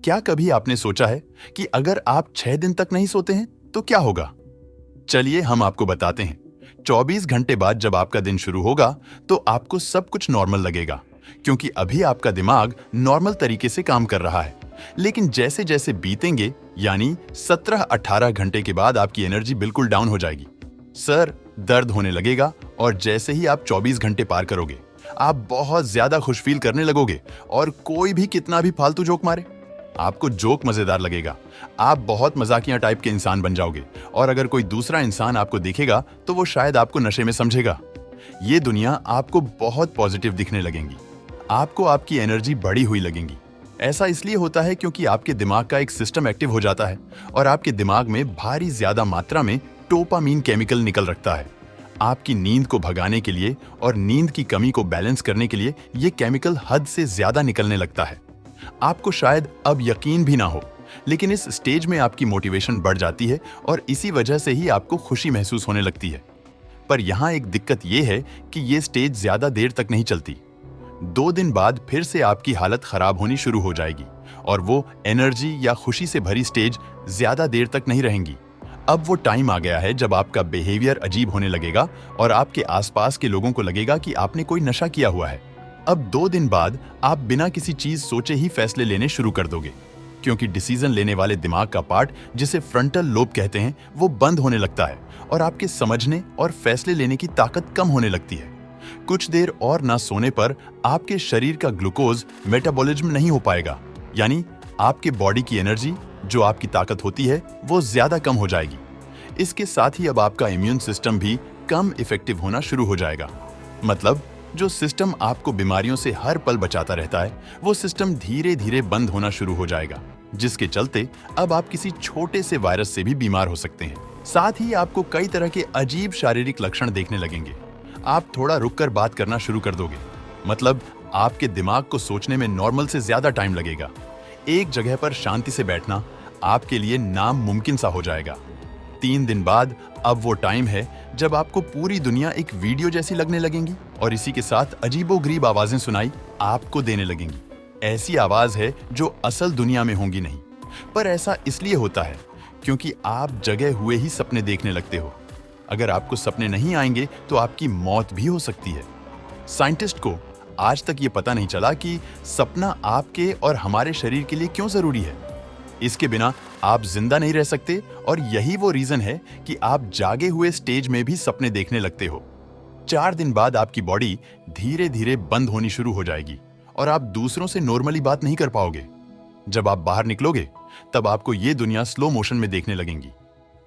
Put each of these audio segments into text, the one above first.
क्या कभी आपने सोचा है कि अगर आप 6 दिन तक नहीं सोते हैं तो क्या होगा? चलिए हम आपको बताते हैं। 24 घंटे बाद जब आपका दिन शुरू होगा तो आपको सब कुछ नॉर्मल लगेगा, क्योंकि अभी आपका दिमाग नॉर्मल तरीके से काम कर रहा है। लेकिन जैसे जैसे बीतेंगे, यानी 17-18 घंटे के बाद आपकी एनर्जी बिल्कुल डाउन हो जाएगी। सर दर्द होने लगेगा और जैसे ही आप 24 घंटे पार करोगे, आप बहुत ज्यादा खुश फील करने लगोगे और कोई भी कितना भी फालतू जोक मारे, आपको जोक मजेदार लगेगा। आप बहुत मजाकिया टाइप के इंसान बन जाओगे और अगर कोई दूसरा इंसान आपको देखेगा तो वो शायद आपको नशे में समझेगा। ये दुनिया आपको बहुत पॉजिटिव दिखने लगेंगी। आपको आपकी एनर्जी बढ़ी हुई लगेंगी। ऐसा इसलिए होता है क्योंकि आपके दिमाग का एक सिस्टम एक्टिव हो जाता है और आपके दिमाग में भारी ज्यादा मात्रा में डोपामीन केमिकल निकल रखता है। आपकी नींद को भगाने के लिए और नींद की कमी को बैलेंस करने के लिए ये केमिकल हद से ज्यादा निकलने लगता है। आपको शायद अब यकीन भी ना हो, लेकिन इस स्टेज में आपकी मोटिवेशन बढ़ जाती है और इसी वजह से ही आपको खुशी महसूस होने लगती है। पर यहाँ एक दिक्कत ये है कि ये स्टेज ज्यादा देर तक नहीं चलती। 2 दिन बाद फिर से आपकी हालत खराब होनी शुरू हो जाएगी और वो एनर्जी या खुशी से भरी स्टेज ज्यादा देर तक नहीं रहेंगी। अब वो टाइम आ गया है जब आपका बिहेवियर अजीब होने लगेगा और आपके आसपास के लोगों को लगेगा कि आपने कोई नशा किया हुआ है। अब 2 दिन बाद आप बिना किसी चीज सोचे ही फैसले लेने शुरू कर दोगे, क्योंकि डिसीजन लेने वाले दिमाग का पार्ट, जिसे फ्रंटल लोब कहते हैं, वो बंद होने लगता है और आपके समझने और फैसले लेने की ताकत कम होने लगती है। कुछ देर और ना सोने पर आपके शरीर का ग्लूकोज मेटाबॉलिज्म नहीं हो पाएगा, यानी आपके बॉडी की एनर्जी, जो आपकी ताकत होती है, वो ज्यादा कम हो जाएगी। इसके साथ ही अब आपका इम्यून सिस्टम भी कम इफेक्टिव होना शुरू हो जाएगा। मतलब जो सिस्टम आपको बीमारियों से हर पल बचाता रहता है, वो सिस्टम धीरे धीरे बंद होना शुरू हो जाएगा, जिसके चलते अब आप किसी छोटे से वायरस से भी बीमार हो सकते हैं। साथ ही आपको कई तरह के अजीब शारीरिक लक्षण देखने लगेंगे। आप थोड़ा रुककर बात करना शुरू कर दोगे, मतलब आपके दिमाग को सोचने में नॉर्मल से ज्यादा टाइम लगेगा। एक जगह पर शांति से बैठना आपके लिए नामुमकिन सा हो जाएगा। 3 दिन बाद अब वो टाइम है जब आपको पूरी दुनिया एक वीडियो जैसी लगने लगेंगी और इसी के साथ अजीबोगरीब आवाजें सुनाई आपको देने लगेंगी। ऐसी आवाज है जो असल दुनिया में होंगी नहीं, पर ऐसा इसलिए होता है क्योंकि आप जगे हुए ही सपने देखने लगते हो। अगर आपको सपने नहीं आएंगे तो आपकी मौत भी हो सकती है। साइंटिस्ट को आज तक ये पता नहीं चला कि सपना आपके और हमारे शरीर के लिए क्यों जरूरी है। इसके बिना आप जिंदा नहीं रह सकते और यही वो रीजन है कि आप जागे हुए स्टेज में भी सपने देखने लगते हो। 4 दिन बाद आपकी बॉडी धीरे धीरे बंद होनी शुरू हो जाएगी और आप दूसरों से नॉर्मली बात नहीं कर पाओगे। जब आप बाहर निकलोगे तब आपको ये दुनिया स्लो मोशन में देखने लगेंगी।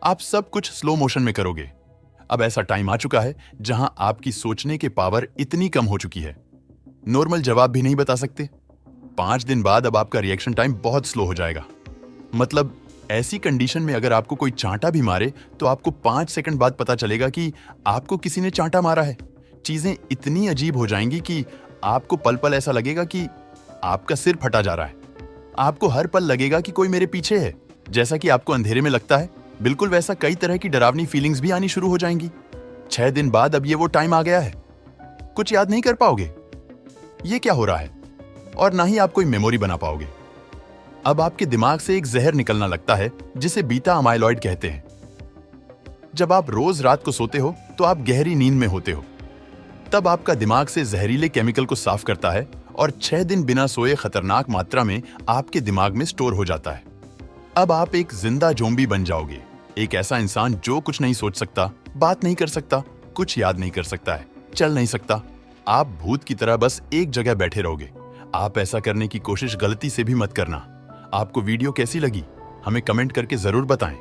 आप सब कुछ स्लो मोशन में करोगे। अब ऐसा टाइम आ चुका है जहां आपकी सोचने के पावर इतनी कम हो चुकी है, नॉर्मल जवाब भी नहीं बता सकते। 5 दिन बाद अब आपका रिएक्शन टाइम बहुत स्लो हो जाएगा। मतलब ऐसी कंडीशन में अगर आपको कोई चांटा भी मारे तो आपको 5 सेकंड बाद पता चलेगा कि आपको किसी ने चांटा मारा है। चीजें इतनी अजीब हो जाएंगी कि आपको पल पल ऐसा लगेगा कि आपका सिर फटा जा रहा है। आपको हर पल लगेगा कि कोई मेरे पीछे है, जैसा कि आपको अंधेरे में लगता है। बिल्कुल वैसा कई तरह की डरावनी फीलिंग्स भी आनी शुरू हो जाएंगी। 6 दिन बाद अब ये वो टाइम आ गया है। कुछ याद नहीं कर पाओगे ये क्या हो रहा है, और ना ही आप कोई मेमोरी बना पाओगे। अब आपके दिमाग से एक जहर निकलना लगता है जिसे बीटा अमाइलॉइड कहते हैं। जब आप रोज रात को सोते हो तो आप गहरी नींद में होते हो। तब आपका दिमाग से जहरीले केमिकल को साफ करता है और 6 दिन बिना सोए खतरनाक मात्रा में आपके दिमाग में स्टोर हो जाता है। अब आप एक जिंदा ज़ोंबी बन जाओगे, एक ऐसा इंसान जो कुछ नहीं सोच सकता, बात नहीं कर सकता, कुछ याद नहीं कर सकता है, चल नहीं सकता। आप भूत की तरह बस एक जगह बैठे रहोगे। आप ऐसा करने की कोशिश गलती से भी मत करना। आपको वीडियो कैसी लगी हमें कमेंट करके जरूर बताएं।